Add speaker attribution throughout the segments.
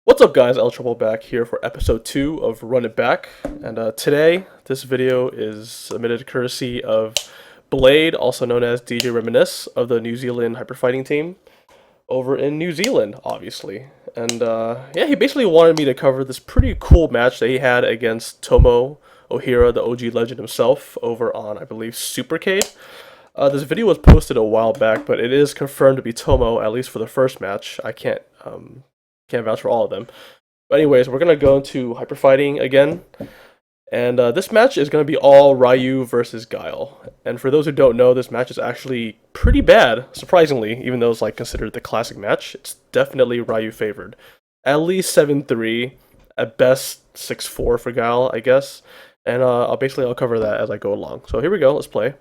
Speaker 1: What's up guys, El Trouble back here for episode 2 of Run It Back, and today this video is submitted courtesy of Blade, also known as DJ Reminisce, of the New Zealand hyperfighting team over in New Zealand, obviously. And yeah, he basically wanted me to cover this pretty cool match that he had against Tomo, Ohira, the OG legend himself, over on, I believe, Supercade. This video was posted a while back, but it is confirmed to be Tomo, at least for the first match. I can't vouch for all of them. But anyways, we're going to go into hyper fighting again. And this match is going to be all Ryu versus Guile. And for those who don't know, this match is actually pretty bad, surprisingly, even though it's like considered the classic match. It's definitely Ryu favored. At least 7-3, at best 6-4 for Guile, I guess. And I'll cover that as I go along. So here we go, let's play.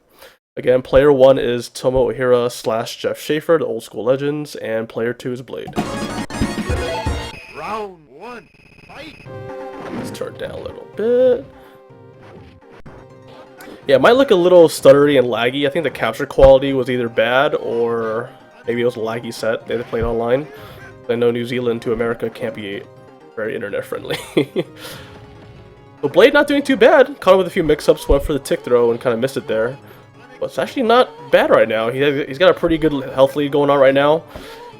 Speaker 1: Again, player 1 is Tomo Ohira / Jeff Shaeffer, the old school legends, and player 2 is Blade.
Speaker 2: Round 1, fight!
Speaker 1: Let's turn it down a little bit. Yeah, it might look a little stuttery and laggy. I think the capture quality was either bad or maybe it was a laggy set they played online. I know New Zealand to America can't be very internet friendly. But Blade not doing too bad. Caught him with a few mix-ups, went for the tick throw and kind of missed it there. But it's actually not bad right now. He's got a pretty good health lead going on right now.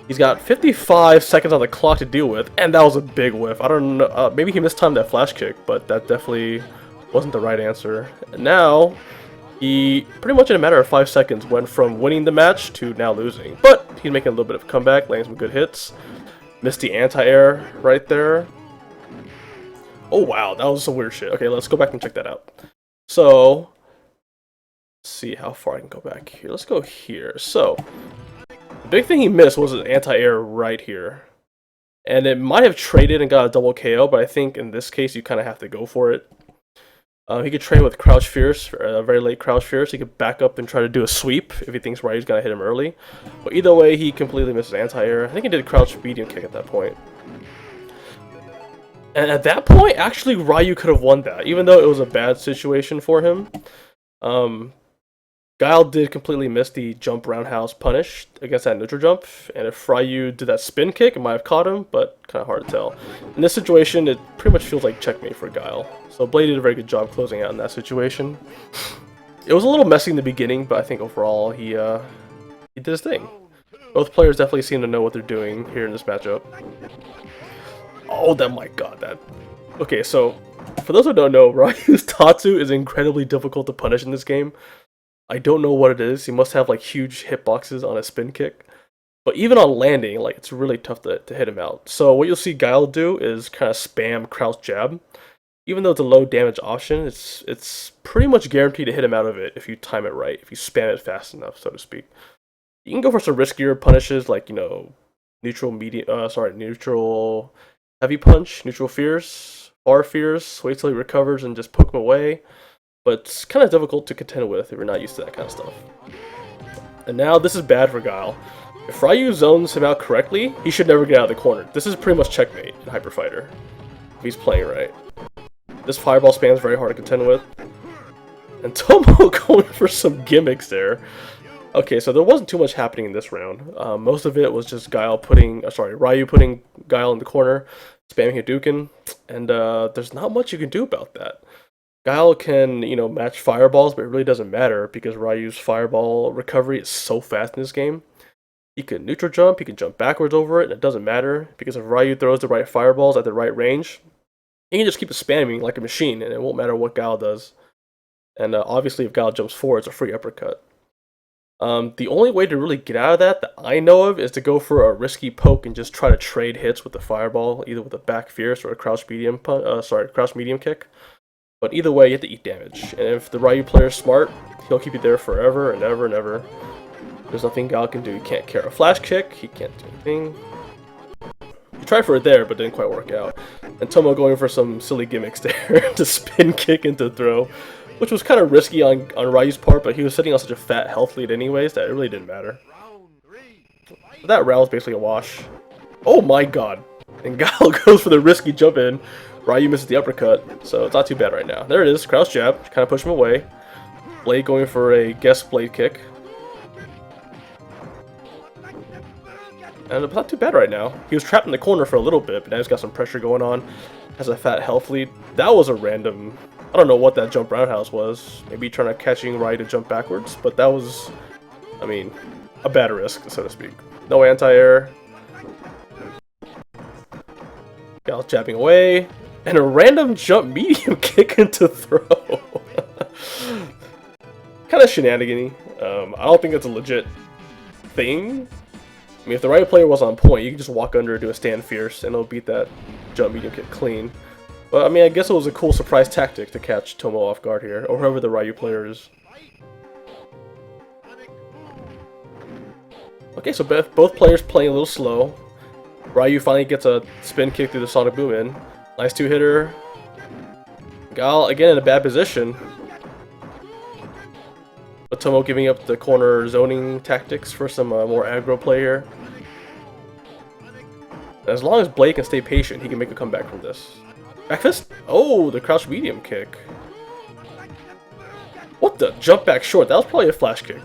Speaker 1: He's got 55 seconds on the clock to deal with, and that was a big whiff. I don't know, maybe he mistimed that flash kick, but that definitely wasn't the right answer. And now, he pretty much in a matter of 5 seconds went from winning the match to now losing. But he's making a little bit of a comeback, landing some good hits. Missed the anti-air right there. Oh wow, that was some weird shit. Okay, let's go back and check that out. So, let's see how far I can go back here. Let's go here. So, the big thing he missed was an anti-air right here. And it might have traded and got a double KO, but I think in this case you kind of have to go for it. He could trade with Crouch Fierce, a very late Crouch Fierce. He could back up and try to do a sweep if he thinks Ryu's going to hit him early. But either way, he completely misses anti-air. I think he did Crouch medium kick at that point. And at that point, actually, Ryu could have won that, even though it was a bad situation for him. Guile did completely miss the jump roundhouse punish against that neutral jump, and if Ryu did that spin kick, it might have caught him, but kind of hard to tell. In this situation, it pretty much feels like checkmate for Guile. So Blade did a very good job closing out in that situation. It was a little messy in the beginning, but I think overall he did his thing. Both players definitely seem to know what they're doing here in this matchup. Oh, my god, that... Okay, so, for those who don't know, Ryu's Tatsu is incredibly difficult to punish in this game. I don't know what it is. He must have like huge hitboxes on a spin kick. But even on landing, like it's really tough to hit him out. So what you'll see Guile do is kind of spam crouch jab. Even though it's a low damage option, it's pretty much guaranteed to hit him out of it if you time it right, if you spam it fast enough, so to speak. You can go for some riskier punishes like, you know, neutral heavy punch, neutral fierce, bar fierce, wait till he recovers and just poke him away. But it's kind of difficult to contend with if you're not used to that kind of stuff. And now this is bad for Guile. If Ryu zones him out correctly, he should never get out of the corner. This is pretty much checkmate in Hyper Fighter, if he's playing right. This fireball spam is very hard to contend with. And Tomo going for some gimmicks there. Okay, so there wasn't too much happening in this round. Most of it was just Ryu putting Guile in the corner, spamming Hadouken, and there's not much you can do about that. Guile can, you know, match fireballs, but it really doesn't matter because Ryu's fireball recovery is so fast in this game. He can neutral jump, he can jump backwards over it, and it doesn't matter because if Ryu throws the right fireballs at the right range, he can just keep spamming like a machine, and it won't matter what Guile does. And obviously, if Guile jumps forward, it's a free uppercut. The only way to really get out of that I know of is to go for a risky poke and just try to trade hits with the fireball, either with a back fierce or a crouch medium kick. But either way, you have to eat damage. And if the Ryu player is smart, he'll keep you there forever and ever and ever. There's nothing Guile can do. He can't carry a flash kick. He can't do anything. He tried for it there, but didn't quite work out. And Tomo going for some silly gimmicks there to spin kick into throw, which was kind of risky on Ryu's part, but he was sitting on such a fat health lead anyways that it really didn't matter. But that round was basically a wash. Oh my god. And Guile goes for the risky jump in. Ryu misses the uppercut, so it's not too bad right now. There it is, crouch jab, kind of push him away. Blade going for a guess blade kick. And it's not too bad right now. He was trapped in the corner for a little bit, but now he's got some pressure going on. Has a fat health lead. That was a random... I don't know what that jump roundhouse was. Maybe trying to catching Ryu to jump backwards, but that was, I mean, a bad risk, so to speak. No anti-air. Guile jabbing away. And a random jump medium kick into throw. Kind of shenanigan-y. I don't think it's a legit thing. I mean, if the right player was on point, you can just walk under, do a stand fierce, and it'll beat that jump medium kick clean. But I mean, I guess it was a cool surprise tactic to catch Tomo off guard here, or whoever the Ryu player is. Okay, so both players playing a little slow. Ryu finally gets a spin kick through the Sonic Boom in. Nice two-hitter. Guile again in a bad position. But Tomo giving up the corner zoning tactics for some more aggro play here. As long as Blade can stay patient, he can make a comeback from this. Back fist? Oh, the crouch medium kick. What the? Jump back short. That was probably a flash kick.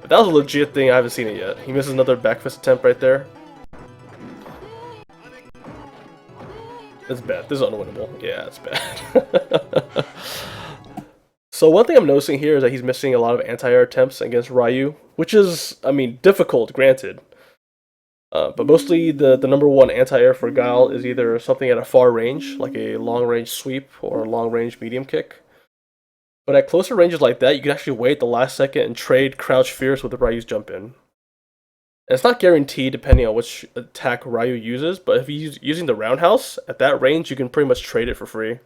Speaker 1: But that was a legit thing. I haven't seen it yet. He misses another back fist attempt right there. That's bad. This is unwinnable. Yeah, it's bad. So one thing I'm noticing here is that he's missing a lot of anti-air attempts against Ryu, which is, I mean, difficult, granted. But mostly the number one anti-air for Guile is either something at a far range, like a long-range sweep or a long-range medium kick. But at closer ranges like that, you can actually wait the last second and trade crouch fierce with the Ryu's jump in. And it's not guaranteed depending on which attack Ryu uses, but if he's using the roundhouse, at that range you can pretty much trade it for free.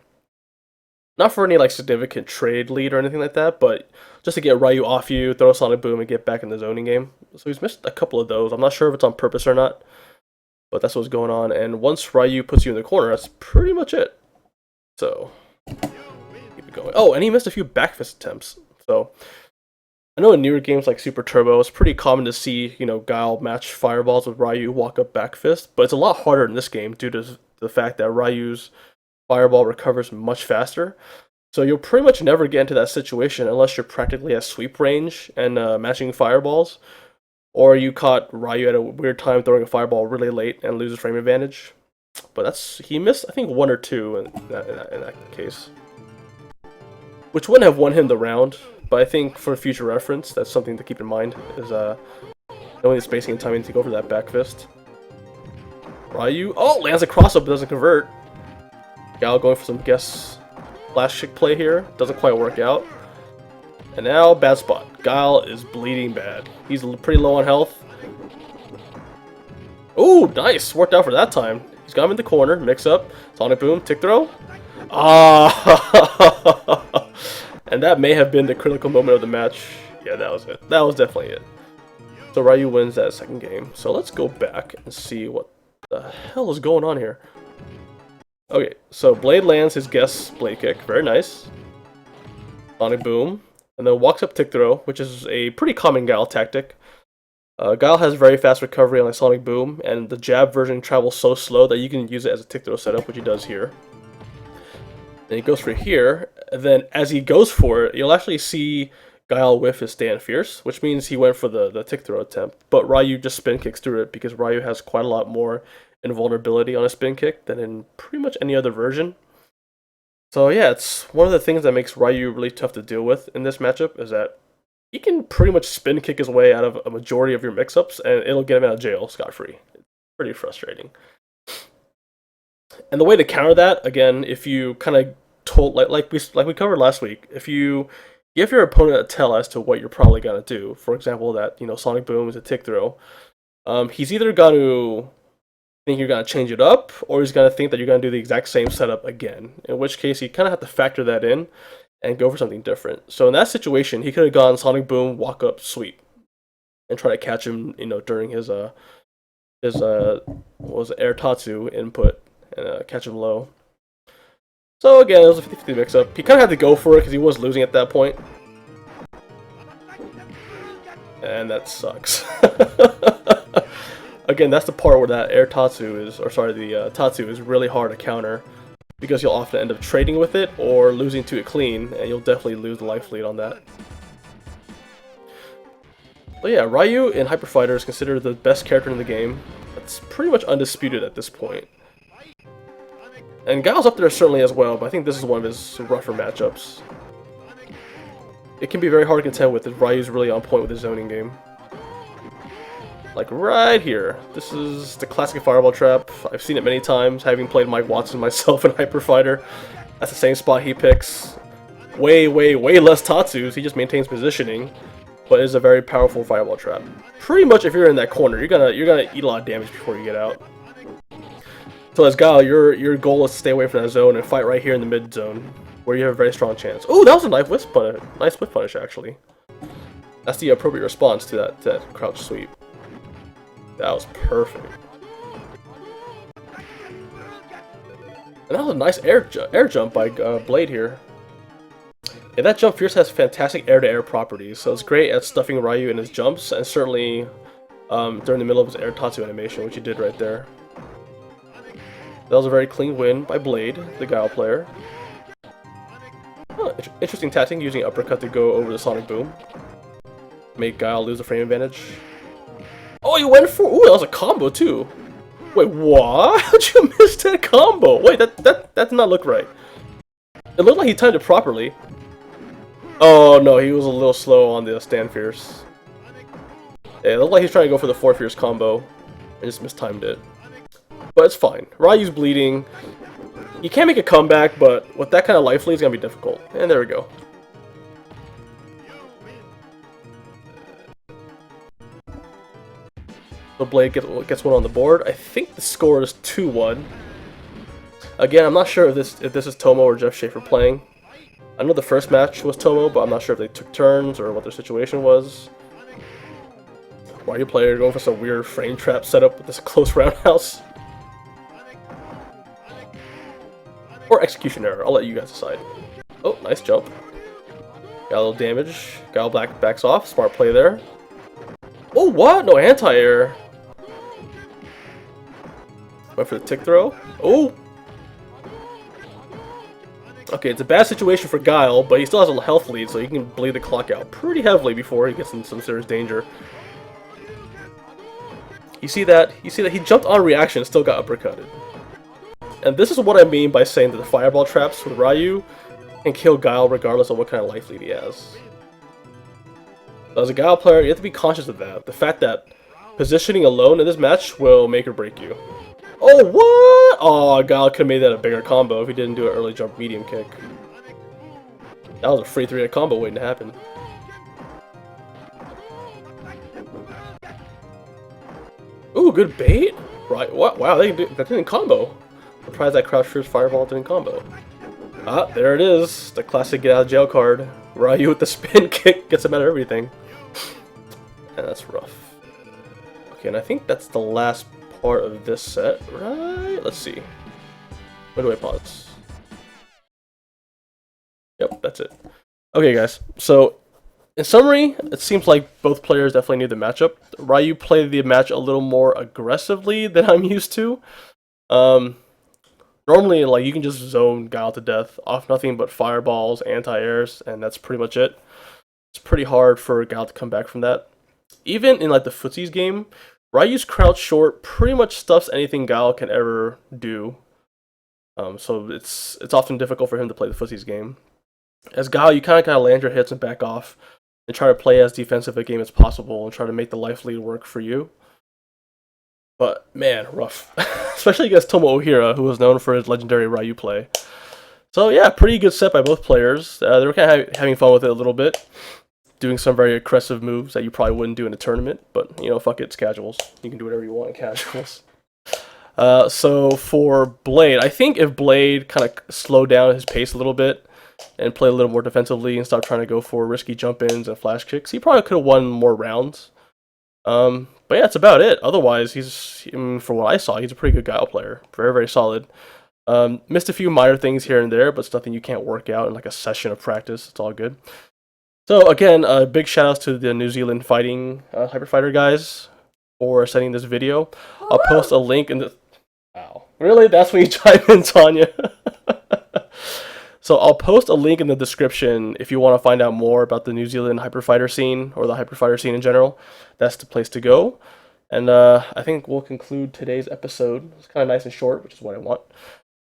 Speaker 1: Not for any like significant trade lead or anything like that, but just to get Ryu off you, throw a Sonic Boom, and get back in the zoning game. So he's missed a couple of those. I'm not sure if it's on purpose or not, but that's what's going on. And once Ryu puts you in the corner, that's pretty much it. So, keep it going. Oh, and he missed a few back fist attempts. So, I know in newer games like Super Turbo, it's pretty common to see, you know, Guile match fireballs with Ryu, walk up back fist, but it's a lot harder in this game due to the fact that Ryu's fireball recovers much faster. So you'll pretty much never get into that situation unless you're practically at sweep range and matching fireballs, or you caught Ryu at a weird time throwing a fireball really late and loses frame advantage. But he missed, I think, one or two in that case, which wouldn't have won him the round. But I think for future reference, that's something to keep in mind, is knowing the spacing and timing to go for that back fist. Ryu, oh, lands a cross-up but doesn't convert. Guile going for some guess flash kick play here. Doesn't quite work out. And now, bad spot. Guile is bleeding bad. He's pretty low on health. Ooh, nice. Worked out for that time. He's got him in the corner. Mix up. Sonic Boom. Tick throw. Ah! And that may have been the critical moment of the match. Yeah, that was it. That was definitely it. So Ryu wins that second game. So let's go back and see what the hell is going on here. Okay, so Blade lands his guess Blade kick. Very nice. Sonic Boom. And then walks up tick throw, which is a pretty common Guile tactic. Guile has very fast recovery on a Sonic Boom, and the jab version travels so slow that you can use it as a tick throw setup, which he does here. Then he goes for here, and then as he goes for it, you'll actually see Guile whiff his stand fierce, which means he went for the tick throw attempt. But Ryu just spin kicks through it because Ryu has quite a lot more invulnerability on a spin kick than in pretty much any other version. So yeah, it's one of the things that makes Ryu really tough to deal with in this matchup, is that he can pretty much spin kick his way out of a majority of your mix-ups, and it'll get him out of jail scot-free. It's pretty frustrating. And the way to counter that, again, if you kind of like we covered last week, if you give your opponent a tell as to what you're probably gonna do, for example, that Sonic Boom is a tick throw, he's either gonna think you're going to change it up, or he's going to think that you're going to do the exact same setup again, in which case you kind of have to factor that in and go for something different. So in that situation, he could have gone Sonic Boom, walk up, sweep, and try to catch him, during his what was it, Air Tatsu input, and catch him low. So again, it was a 50-50 mix-up. He kind of had to go for it because he was losing at that point. And that sucks. Again, that's the part where that Air Tatsu is, the Tatsu is really hard to counter, because you'll often end up trading with it or losing to it clean, and you'll definitely lose the life lead on that. But yeah, Ryu in Hyper Fighter is considered the best character in the game. It's pretty much undisputed at this point. And Guile's up there certainly as well, but I think this is one of his rougher matchups. It can be very hard to contend with if Ryu's really on point with his zoning game. Like right here. This is the classic fireball trap. I've seen it many times, having played Mike Watson myself in Hyper Fighter. That's the same spot he picks. Way less Tatsus. He just maintains positioning, but it's a very powerful fireball trap. Pretty much, if you're in that corner, you're gonna eat a lot of damage before you get out. So as Guile, your goal is to stay away from that zone and fight right here in the mid zone, where you have a very strong chance. Oh, that was a nice whiff punish actually. That's the appropriate response to that crouch sweep. That was perfect. And that was a nice air jump by Blade here. Yeah, that jump Fierce has fantastic air-to-air properties, so it's great at stuffing Ryu in his jumps, and certainly during the middle of his air Tatsu animation, which he did right there. That was a very clean win by Blade, the Guile player. Oh, interesting tactic, using uppercut to go over the Sonic Boom. Make Guile lose the frame advantage. Oh, you went for... Ooh, that was a combo too. Wait, what? How'd you miss that combo? Wait, that did not look right. It looked like he timed it properly. Oh no, he was a little slow on the stand Fierce. Yeah, it looked like he's trying to go for the 4 Fierce combo and just mistimed it. But it's fine. Ryu's bleeding. You can't make a comeback, but with that kind of life lead, it's gonna be difficult. And there we go. So Blade gets one on the board. I think the score is 2-1. Again, I'm not sure if this is Tomo or Jeff Shaeffer playing. I know the first match was Tomo, but I'm not sure if they took turns or what their situation was. Ryu player going for some weird frame trap setup with this close roundhouse. Or execution error, I'll let you guys decide. Oh, nice jump. Got a little damage. Guile backs off, smart play there. Oh, what? No anti-air. Went for the tick throw. Oh! Okay, it's a bad situation for Guile, but he still has a health lead, so he can bleed the clock out pretty heavily before he gets in some serious danger. You see that? He jumped on reaction and still got uppercutted. And this is what I mean by saying that the fireball traps with Ryu can kill Guile regardless of what kind of life lead he has. As a Guile player, you have to be conscious of that. The fact that positioning alone in this match will make or break you. Oh, what? Oh, Guile could have made that a bigger combo if he didn't do an early jump medium kick. That was a free 3-hit combo waiting to happen. Ooh, good bait? Right, wow, that didn't combo. Surprised that crouch first fireball didn't combo. Ah, there it is. The classic get out of jail card. Ryu with the spin kick gets him out of everything. And that's rough. Okay, and I think that's the last part of this set, right? Let's see. Where do I pause? Yep, that's it. Okay, guys. So, in summary, it seems like both players definitely knew the matchup. Ryu played the match a little more aggressively than I'm used to. Normally, like, you can just zone Guile to death off nothing but fireballs, anti-airs, and that's pretty much it. It's pretty hard for Guile to come back from that. Even in, like, the footsies game, Ryu's crouch short pretty much stuffs anything Guile can ever do. So it's often difficult for him to play the footsies game. As Guile, you kind of land your hits and back off, and try to play as defensive a game as possible, and try to make the life lead work for you. But, man, rough. Especially against Tomo Ohira, who was known for his legendary Ryu play. So, yeah, pretty good set by both players. They were kind of having fun with it a little bit. Doing some very aggressive moves that you probably wouldn't do in a tournament. But, you know, fuck it, it's casuals. You can do whatever you want in casuals. So, for Blade, I think if Blade kind of slowed down his pace a little bit and played a little more defensively and stopped trying to go for risky jump-ins and flash kicks, he probably could have won more rounds. But yeah, that's about it. Otherwise, from what I saw, he's a pretty good Guile player. Very, very solid. Missed a few minor things here and there, but it's nothing you can't work out in like a session of practice. It's all good. So again, big shout outs to the New Zealand fighting Hyper Fighter guys for sending this video. I'll post a link in the... Wow. Really? That's when you chime in, Tanya? So I'll post a link in the description if you want to find out more about the New Zealand hyperfighter scene or the hyperfighter scene in general. That's the place to go. And I think we'll conclude today's episode. It's kind of nice and short, which is what I want.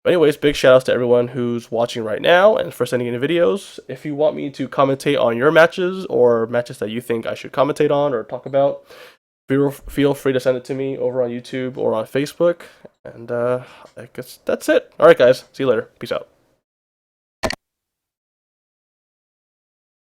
Speaker 1: But anyways, big shout outs to everyone who's watching right now and for sending in videos. If you want me to commentate on your matches or matches that you think I should commentate on or talk about, feel free to send it to me over on YouTube or on Facebook. And I guess that's it. All right, guys. See you later. Peace out.